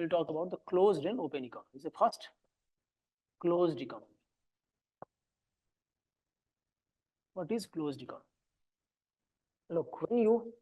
we'll talk about the closed and open economy. So first, closed economy. What is closed economy? Look, when you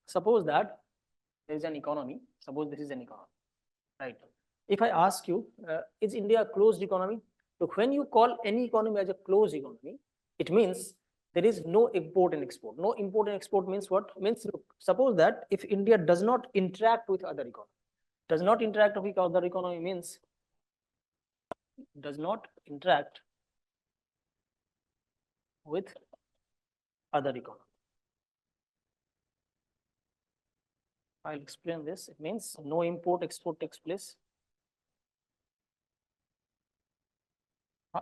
suppose that there is an economy, suppose this is an economy, right? If I ask you, is India a closed economy? Look, when you call any economy as a closed economy, it means there is no import and export. No import and export means what? Means, look, suppose that if India does not interact with other economy, does not interact with other economy means does not interact with other economy. I'll explain this. It means no import export takes place.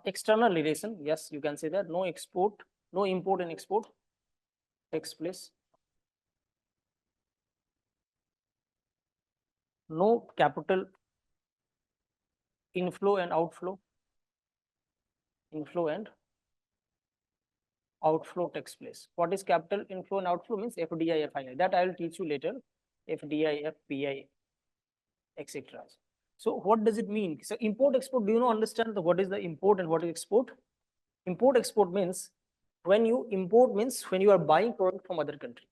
External relation, yes, you can say that. No export, no import and export takes place. No capital inflow and outflow. Inflow and outflow takes place. What is capital inflow and outflow means FDI, FII. That I will teach you later. FDI, FPI, etc. So what does it mean? So import export, do you know understand what is the import and what is export? Import export means when you import means when you are buying product from other country.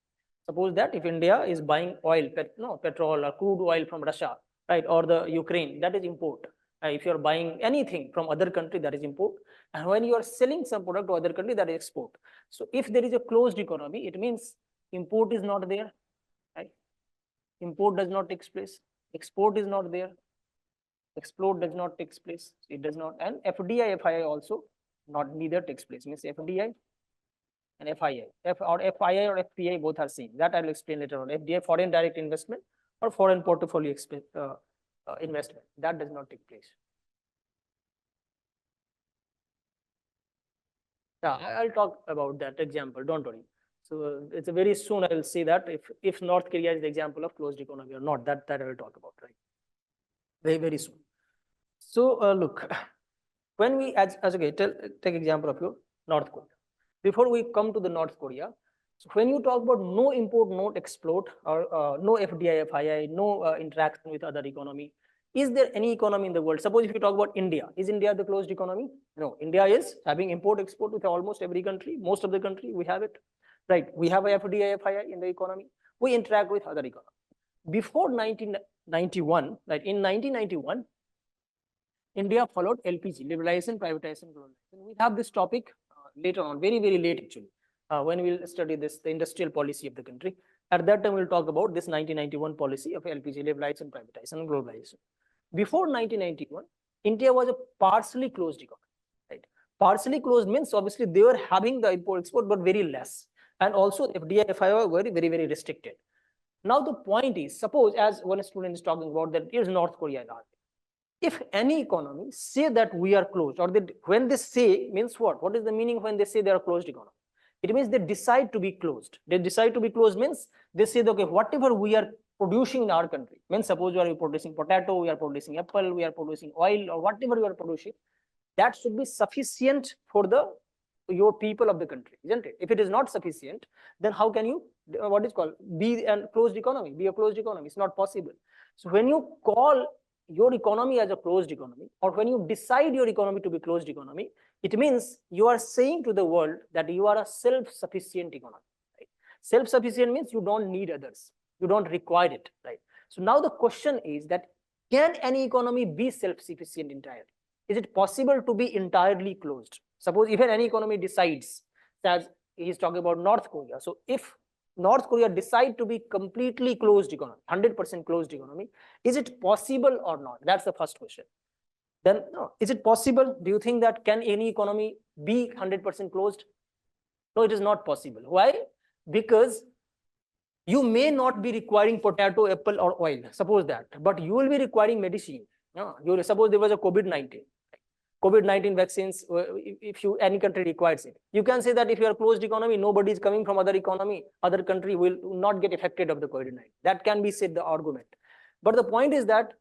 Suppose that if India is buying oil, petrol or crude oil from Russia, right, or the Ukraine, that is import. If you are buying anything from other country, that is import. And when you are selling some product to other country, that is export. So if there is a closed economy, it means import is not there, right? Import does not take place. Export is not there. Export does not take place. It does not. And FDI, FII also neither takes place. Means FDI and FII. FII or FPI both are same. That I will explain later on. FDI, foreign direct investment, or foreign portfolio investment. That does not take place. Yeah, I'll talk about that example. Don't worry. So it's a very soon I will say that if North Korea is the example of closed economy or not. That I will talk about, right? Very soon. So look, when we okay, take example of your North Korea. Before we come to the North Korea, so when you talk about no import, no export, or no FDI, FII, no interaction with other economy, is there any economy in the world? Suppose if you talk about India, is India the closed economy? No, India is having import export with almost every country. Most of the country we have it, right? We have a FDI, FII in the economy. We interact with other economy. Before 1991, right? In 1991, India followed LPG, liberalization, privatization, globalization. We have this topic later on, very late actually, when we'll study this, the industrial policy of the country. At that time, we'll talk about this 1991 policy of LPG, liberalization, privatization, and globalization. Before 1991, India was a partially closed economy, right? Partially closed means obviously they were having the import export, but very less. And also FDI, FII were very restricted. Now the point is, suppose as one student is talking about that is North Korea. If any economy say that we are closed, or when they say means what? What is the meaning when they say they are closed economy? It means they decide to be closed. They decide to be closed means they say, okay, whatever we are producing in our country, means suppose you are producing potato, we are producing apple, we are producing oil, or whatever you are producing, that should be sufficient for your people of the country, isn't it? If it is not sufficient, then how can you, what is called, be a closed economy? Be a closed economy. It's not possible. So when you call your economy as a closed economy, or when you decide your economy to be closed economy, it means you are saying to the world that you are a self-sufficient economy, right? Self-sufficient means you don't need others. You don't require it, right? So now the question is that can any economy be self-sufficient entirely? Is it possible to be entirely closed? Suppose if any economy decides, that he's talking about North Korea. So if North Korea decide to be completely closed economy, 100% closed economy, is it possible or not? That's the first question. Then, no, is it possible? Do you think that can any economy be 100% closed? No, it is not possible. Why? Because you may not be requiring potato, apple, or oil. Suppose that, but you will be requiring medicine. You will, suppose there was a COVID-19 vaccines, if any country requires it. You can say that if you are closed economy, nobody is coming from other economy, other country will not get affected of the COVID-19. That can be said the argument. But the point is that,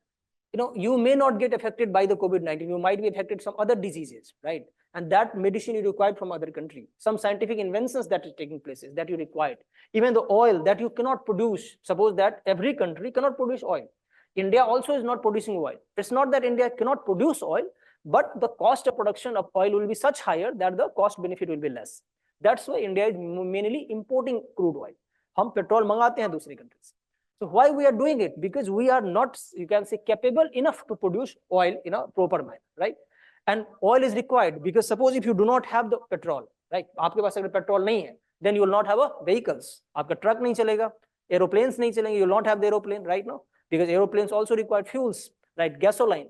you may not get affected by the COVID-19. You might be affected some other diseases, right? And that medicine you required from other country. Some scientific inventions that is taking places that you required. Even the oil that you cannot produce. Suppose that every country cannot produce oil. India also is not producing oil. It's not that India cannot produce oil, but the cost of production of oil will be such higher that the cost benefit will be less. That's why India is mainly importing crude oil. हम petrol मंगाते हैं दूसरी country से. So why we are doing it? Because we are not, you can say, capable enough to produce oil in a proper manner, right? And oil is required because suppose if you do not have the petrol, right? आपके पास अगर petrol नहीं है, then you will not have a vehicles. आपका truck नहीं चलेगा, aeroplanes नहीं चलेंगे, you will not have the aeroplane, right now, because aeroplanes also require fuels, right? Gasoline.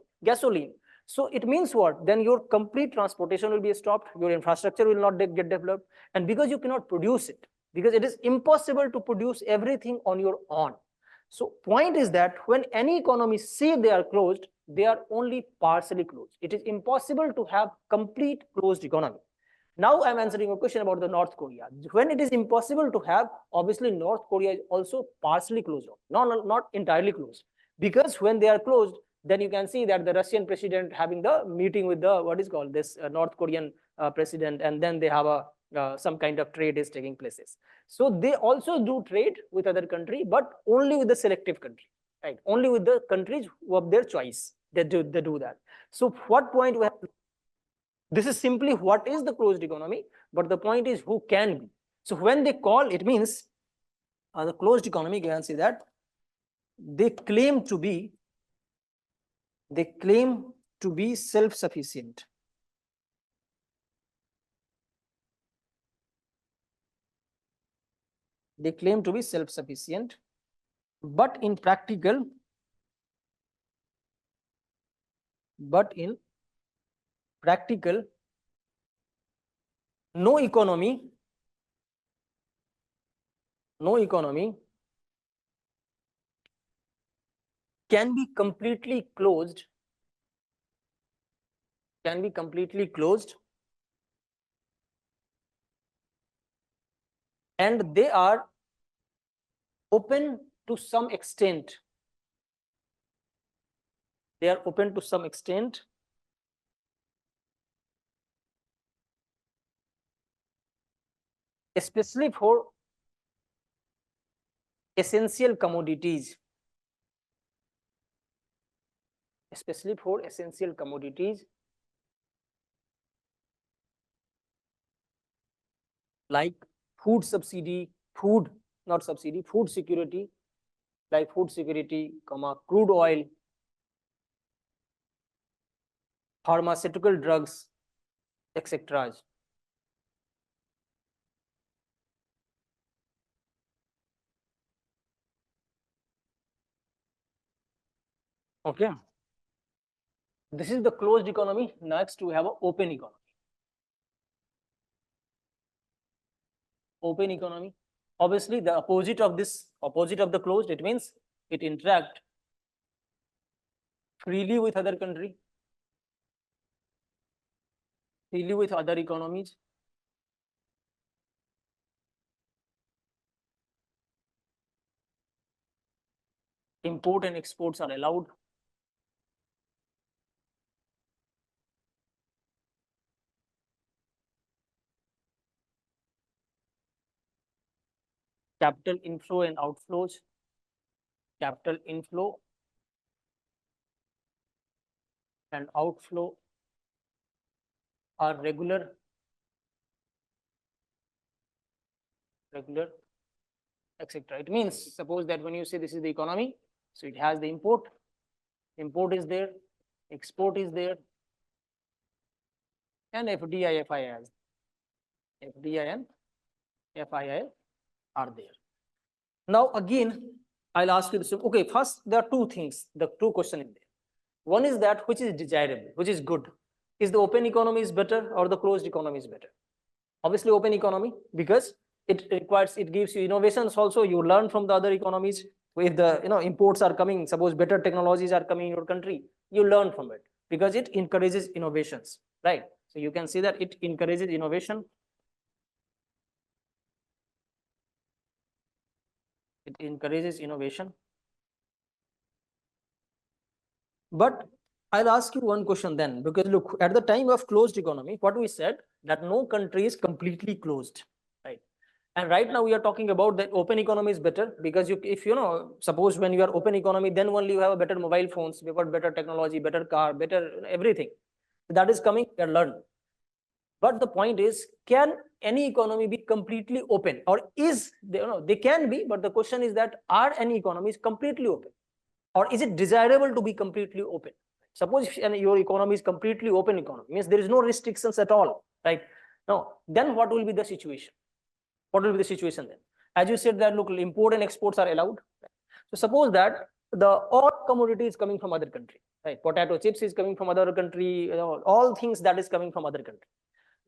So it means what? Then your complete transportation will be stopped, your infrastructure will not get developed, and because you cannot produce it, because it is impossible to produce everything on your own. So point is that when any economies say they are closed, they are only partially closed. It is impossible to have complete closed economy. Now I'm answering a question about the North Korea. When it is impossible to have, obviously North Korea is also partially closed, not entirely closed. Because when they are closed, then you can see that the Russian president having the meeting with the, what is called this North Korean president, and then they have a some kind of trade is taking places. So they also do trade with other country, but only with the selective country, right? Only with the countries of their choice, they do that. So what point we have, this is simply what is the closed economy, but the point is who can be. So when they call, it means the closed economy, you can see that they claim to be self-sufficient. They claim to be self-sufficient, but in practical, no economy can be completely closed, and they are open to some extent. Especially for essential commodities. Like food security, like food security, crude oil, pharmaceutical drugs, etc. Okay. This is the closed economy. Next, we have an open economy. Open economy. Obviously, the opposite of the closed, it means it interact freely with other country, freely with other economies. Import and exports are allowed. Capital inflow and outflows. Capital inflow and outflow are regular, etc. It means, suppose that when you say this is the economy, so it has the import is there, export is there, and FDI, FII and FII are there. Now again, I'll ask you this. Okay, first there are two things, the two questions in there. One is that which is desirable, which is good. Is the open economy is better or the closed economy is better? Obviously open economy, because it gives you innovations also. You learn from the other economies. If the imports are coming, suppose better technologies are coming in your country, you learn from it because it encourages innovations, right? So you can see that it encourages innovation. It encourages innovation. But I'll ask you one question then, because look, at the time of closed economy, what we said, that no country is completely closed, right? And right now we are talking about that open economy is better because if you know, suppose when you are open economy, then only you have a better mobile phones, you've got better technology, better car, better everything. That is coming, we are learning. But the point is, can any economy be completely open, or is they can be, but the question is that are any economies completely open, or is it desirable to be completely open? Suppose if your economy is completely open economy, means there is no restrictions at all, right? Now, then what will be the situation? What will be the situation then? As you said that look, import and exports are allowed. So suppose that the all commodity is coming from other country, right? Potato chips is coming from other country, all things that is coming from other country.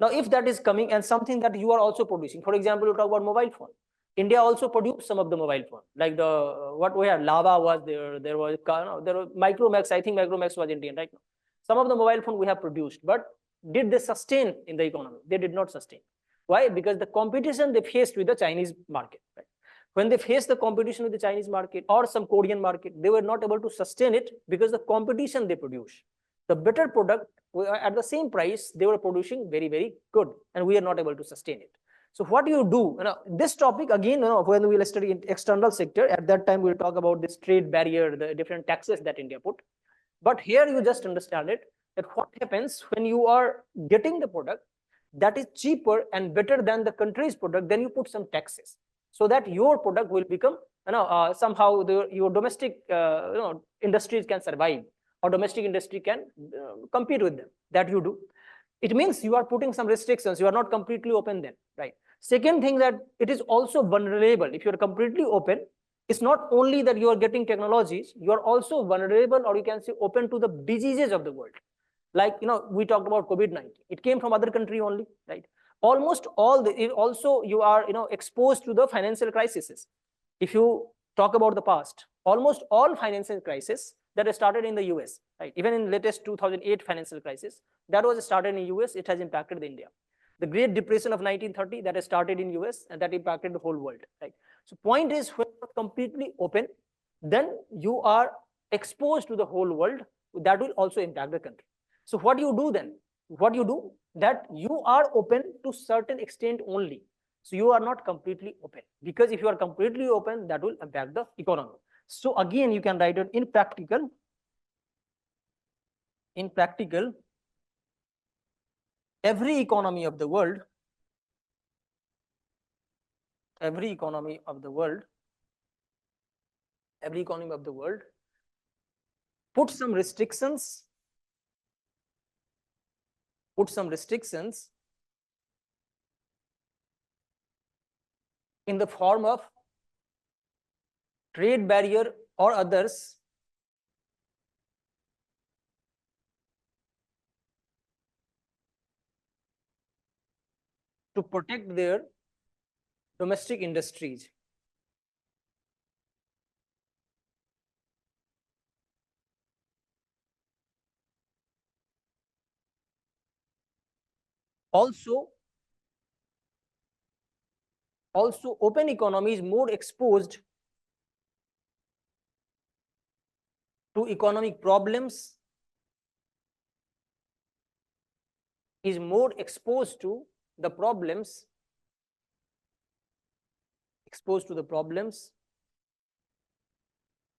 Now, if that is coming and something that you are also producing, for example, you talk about mobile phone. India also produced some of the mobile phone, like the what we had, Lava was there. There was Micromax. I think Micromax was Indian, right? Some of the mobile phone we have produced, but did they sustain in the economy? They did not sustain. Why? Because the competition they faced with the Chinese market. Right? When they faced the competition with the Chinese market or some Korean market, they were not able to sustain it because the competition they produce. The better product at the same price they were producing very good, and we are not able to sustain it. So what you do, this topic again, when we will study in external sector, at that time we'll talk about this trade barrier, the different taxes that India put. But here you just understand it, that what happens when you are getting the product that is cheaper and better than the country's product, then you put some taxes so that your product will become, somehow your domestic, industries can survive, or domestic industry can compete with them. That you do. It means you are putting some restrictions. You are not completely open then, right? Second thing, that it is also vulnerable. If you are completely open, it's not only that you are getting technologies, you are also vulnerable, or you can say open to the diseases of the world. Like, we talked about COVID-19. It came from other country only, right? Almost all it also you are, exposed to the financial crises. If you talk about the past, almost all financial crisis that started in the US, right? Even in latest 2008 financial crisis, that was started in US, it has impacted India. The Great Depression of 1930 that has started in US and that impacted the whole world, right? So point is, when you're completely open, then you are exposed to the whole world. That will also impact the country. So what you do then? What you do, that you are open to certain extent only. So you are not completely open, because if you are completely open, that will impact the economy. So again, you can write it in practical. In practical, every economy of the world, every economy of the world put some restrictions, in the form of trade barrier or others to protect their domestic industries. Also, open economy is more exposed to economic problems, is more exposed to the problems,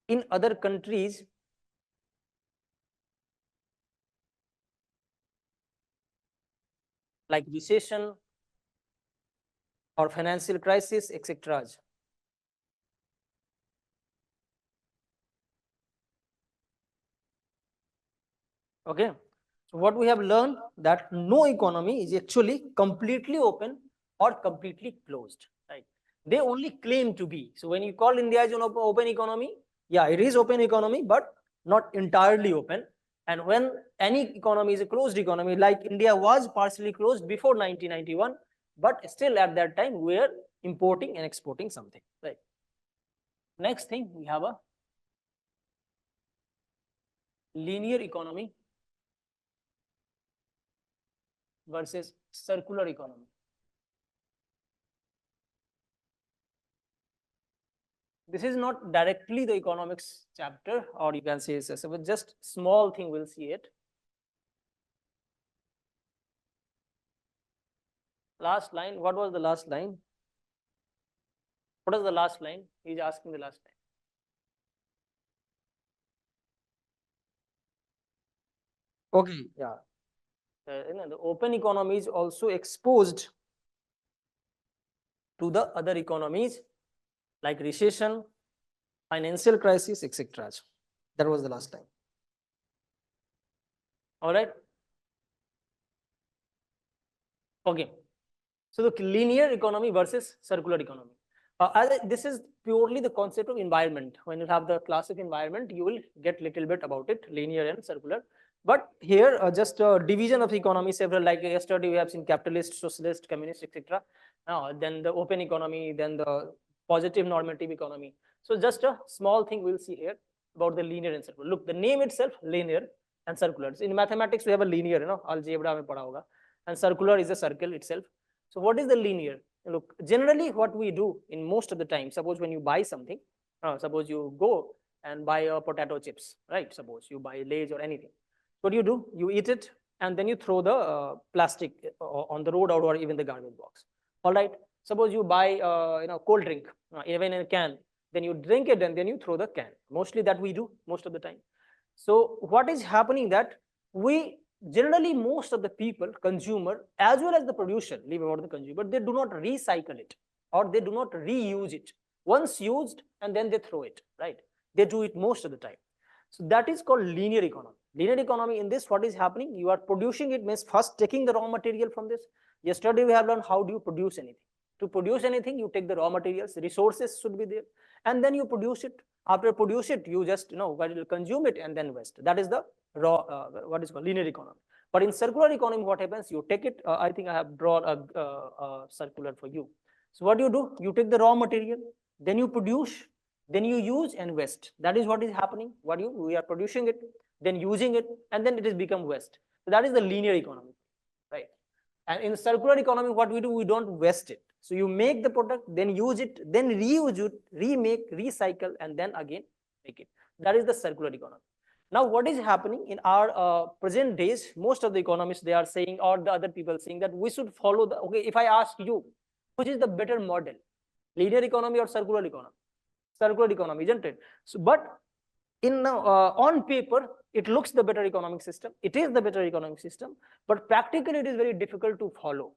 in other countries like recession or financial crisis, etc. Okay. So what we have learned, that no economy is actually completely open or completely closed, right? They only claim to be. So when you call India as an open economy, yeah, it is open economy, but not entirely open. And when any economy is a closed economy, like India was partially closed before 1991, but still at that time we are importing and exporting something, right? Next thing, we have a linear economy versus circular economy. This is not directly the economics chapter, or you can say it's just small thing, we'll see it. Last line, what was the last line? What is the last line? He's asking the last line. Okay, yeah. The open economy is also exposed to the other economies like recession, financial crisis, etc. That was the last time. All right. Okay. So the linear economy versus circular economy. This is purely the concept of environment. When you have the class of environment, you will get little bit about it, linear and circular. But here, just a division of economy, several, like yesterday we have seen capitalist, socialist, communist, etc. Then the open economy, then the positive normative economy. So just a small thing we'll see here about the linear and circular. Look, the name itself, linear and circular. So in mathematics, we have a linear, algebra mein padha hoga, and circular is a circle itself. So what is the linear? Look, generally what we do in most of the time, suppose when you buy something, suppose you go and buy a potato chips, right? Suppose you buy Lay's or anything. What do? You eat it and then you throw the plastic on the road or even the garbage box. All right. Suppose you buy cold drink, even in a can, then you drink it and then you throw the can. Mostly that we do most of the time. So what is happening that we generally, most of the people, consumer as well as the producer, leave about the consumer, they do not recycle it or they do not reuse it. Once used and then they throw it, right? They do it most of the time. So that is called linear economy. Linear economy, in this, what is happening? You are producing it, means first taking the raw material from this. Yesterday we have learned how do you produce anything. To produce anything, you take the raw materials, resources should be there, and then you produce it. After produce it, you just consume it and then waste. That is the raw, what is called linear economy. But in circular economy, what happens? You take it. I think I have drawn a circular for you. So what do? You take the raw material, then you produce, then you use and waste. That is what is happening. We are producing it, then using it, and then it has become waste. So that is the linear economy, right? And in circular economy, what we do? We don't waste it. So you make the product, then use it, then reuse it, remake, recycle, and then again make it. That is the circular economy. Now, what is happening in our present days? Most of the economists, they are saying, or the other people saying that we should follow the, okay, if I ask you, which is the better model, linear economy or circular economy? Circular economy, isn't it? So, but in on paper, it looks the better economic system. It is the better economic system, but practically it is very difficult to follow.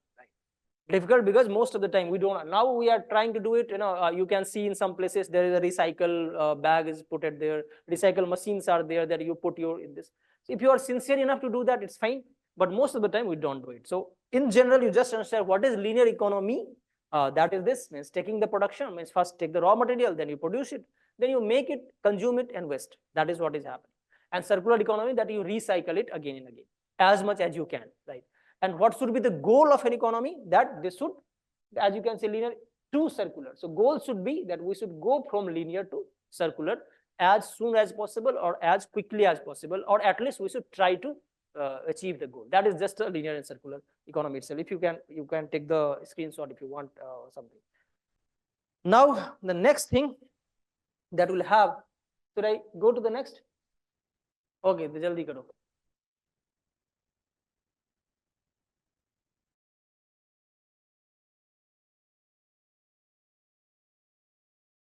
Difficult because most of the time we don't. Now we are trying to do it. You can see in some places there is a recycle bag is put at there. Recycle machines are there that you put your in this. So if you are sincere enough to do that, it's fine. But most of the time we don't do it. So in general, you just understand what is linear economy. That is this, means taking the production, means first take the raw material, then you produce it, then you make it, consume it, and waste. That is what is happening. And circular economy, that you recycle it again and again as much as you can, right? And what should be the goal of an economy? That this should, as you can say, linear to circular. So goal should be that we should go from linear to circular as soon as possible or as quickly as possible, or at least we should try to achieve the goal. That is just a linear and circular economy itself. If you can take the screenshot if you want something. Now the next thing that we'll have, should I go to the next? Okay, the jaldi karo.